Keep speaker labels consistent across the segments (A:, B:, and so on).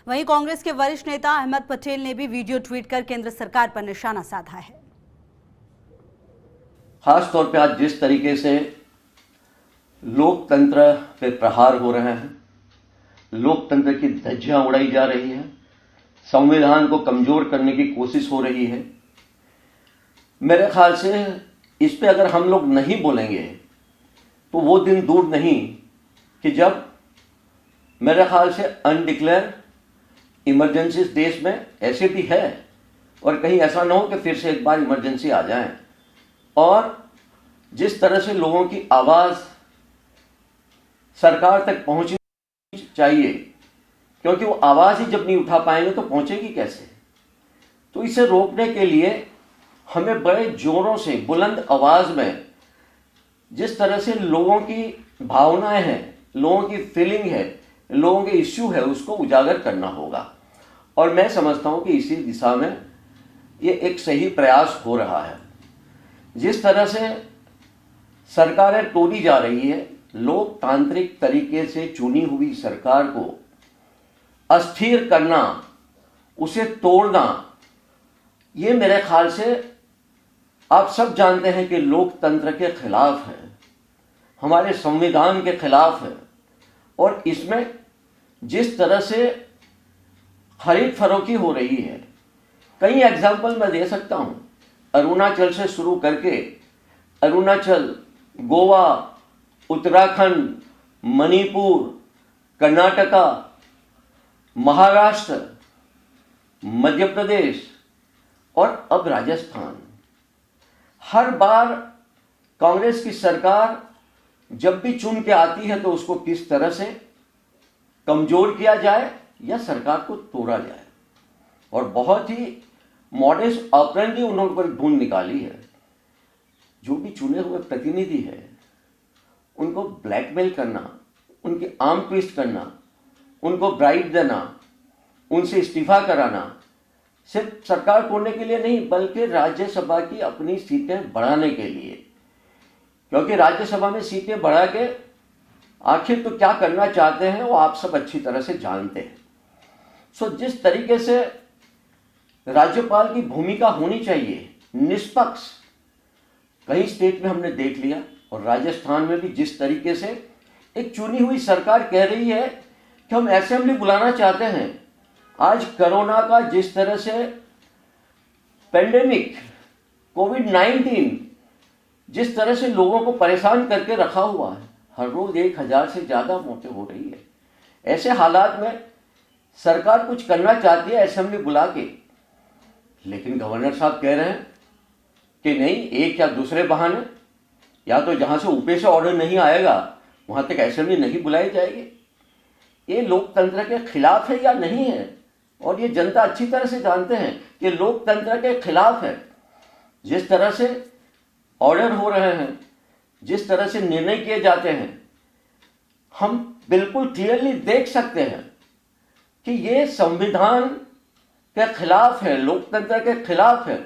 A: वहीं कांग्रेस के वरिष्ठ नेता अहमद पटेल ने भी वीडियो ट्वीट कर केंद्र सरकार पर निशाना साधा है।
B: खास तौर पे आज जिस तरीके से लोकतंत्र पे प्रहार हो रहे हैं, लोकतंत्र की धज्जियां उड़ाई जा रही है, संविधान को कमजोर करने की कोशिश हो रही है, मेरे ख्याल से इस पे अगर हम लोग नहीं बोलेंगे तो वो दिन दूर नहीं कि जब मेरे ख्याल से अनडिक्लेयर इमरजेंसी देश में ऐसे भी है और कहीं ऐसा ना हो कि फिर से एक बार इमरजेंसी आ जाए। और जिस तरह से लोगों की आवाज़ सरकार तक पहुंचनी चाहिए, क्योंकि वो आवाज़ ही जब नहीं उठा पाएंगे तो पहुंचेगी कैसे। तो इसे रोकने के लिए हमें बड़े जोरों से बुलंद आवाज़ में जिस तरह से लोगों की भावनाएं हैं, लोगों की फीलिंग है, लोगों के इश्यू है, उसको उजागर करना होगा। और मैं समझता हूं कि इसी दिशा में ये एक सही प्रयास हो रहा है। जिस तरह से सरकारें तोड़ी जा रही है, लोकतांत्रिक तरीके से चुनी हुई सरकार को अस्थिर करना, उसे तोड़ना, ये मेरे ख्याल से आप सब जानते हैं कि लोकतंत्र के खिलाफ है, हमारे संविधान के खिलाफ है। और इसमें जिस तरह से खरीद फरोख्ती हो रही है, कई एग्जाम्पल मैं दे सकता हूं। अरुणाचल से शुरू करके अरुणाचल, गोवा, उत्तराखंड, मणिपुर, कर्नाटका, महाराष्ट्र, मध्य प्रदेश और अब राजस्थान। हर बार कांग्रेस की सरकार जब भी चुन के आती है तो उसको किस तरह से कमजोर किया जाए या सरकार को तोड़ा जाए, और बहुत ही मॉडस ऑपरेंडी उन्होंने पर ढूंढ निकाली है। जो भी चुने हुए प्रतिनिधि है उनको ब्लैकमेल करना, उनकी आर्म ट्विस्ट करना, उनको ब्राइब देना, उनसे इस्तीफा कराना, सिर्फ सरकार तोड़ने के लिए नहीं बल्कि राज्यसभा की अपनी सीटें बढ़ाने के लिए। क्योंकि राज्यसभा में सीटें बढ़ा के आखिर तो क्या करना चाहते हैं वो आप सब अच्छी तरह से जानते हैं। सो जिस तरीके से राज्यपाल की भूमिका होनी चाहिए निष्पक्ष, कई स्टेट में हमने देख लिया, और राजस्थान में भी जिस तरीके से एक चुनी हुई सरकार कह रही है कि हम असेंबली बुलाना चाहते हैं। आज कोरोना का जिस तरह से पेंडेमिक कोविड-19 जिस तरह से लोगों को परेशान करके रखा हुआ है, हर रोज 1000 से ज्यादा मौतें हो रही है। ऐसे हालात में सरकार कुछ करना चाहती है असेंबली बुला के, लेकिन गवर्नर साहब कह रहे हैं कि नहीं, एक या दूसरे बहाने, या तो जहां से ऊपर से ऑर्डर नहीं आएगा वहां तक असेंबली नहीं बुलाई जाएगी। ये लोकतंत्र के खिलाफ है या नहीं है, और ये जनता अच्छी तरह से जानते हैं कि लोकतंत्र के खिलाफ है। जिस तरह से ऑर्डर हो रहे हैं, जिस तरह से निर्णय किए जाते हैं, हम बिल्कुल क्लियरली देख सकते हैं कि ये संविधान के खिलाफ है, लोकतंत्र के खिलाफ है।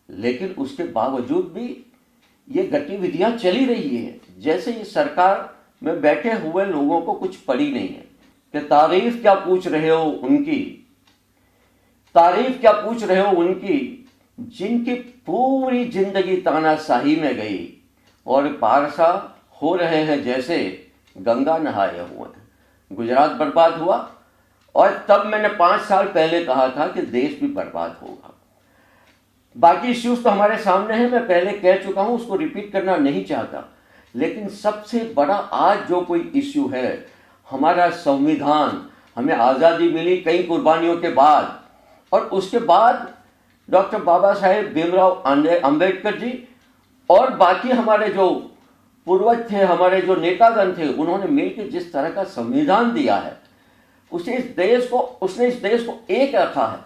B: लेकिन उसके बावजूद भी ये गतिविधियां चली रही है, जैसे ये सरकार में बैठे हुए लोगों को कुछ पड़ी नहीं है कि तारीफ क्या पूछ रहे हो उनकी, तारीफ क्या पूछ रहे हो उनकी, जिनकी पूरी जिंदगी तानाशाही में गई और पारसा हो रहे हैं जैसे गंगा नहाए हुए हैं। गुजरात बर्बाद हुआ, और तब मैंने 5 साल पहले कहा था कि देश भी बर्बाद होगा। बाकी इश्यूज तो हमारे सामने हैं, मैं पहले कह चुका हूं, उसको रिपीट करना नहीं चाहता। लेकिन सबसे बड़ा आज जो कोई इश्यू है, हमारा संविधान, हमें आज़ादी मिली कई कुर्बानियों के बाद, और उसके बाद डॉक्टर बाबा साहेब भीमराव अंबेडकर जी और बाकी हमारे जो पूर्वज थे, हमारे जो नेतागण थे, उन्होंने मिलकर जिस तरह का संविधान दिया है, उसने इस देश को एक रखा है,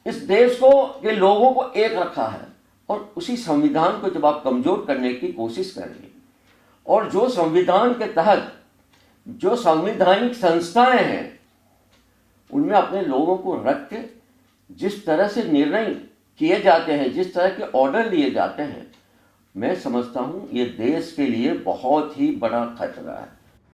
B: इस देश को के लोगों को एक रखा है। और उसी संविधान को जब आप कमजोर करने की कोशिश करेंगे, और जो संविधान के तहत जो संवैधानिक संस्थाएं हैं उनमें अपने लोगों को रख के जिस तरह से निर्णय किए जाते हैं, जिस तरह के ऑर्डर लिए जाते हैं, मैं समझता हूं ये देश के लिए बहुत ही बड़ा खतरा है।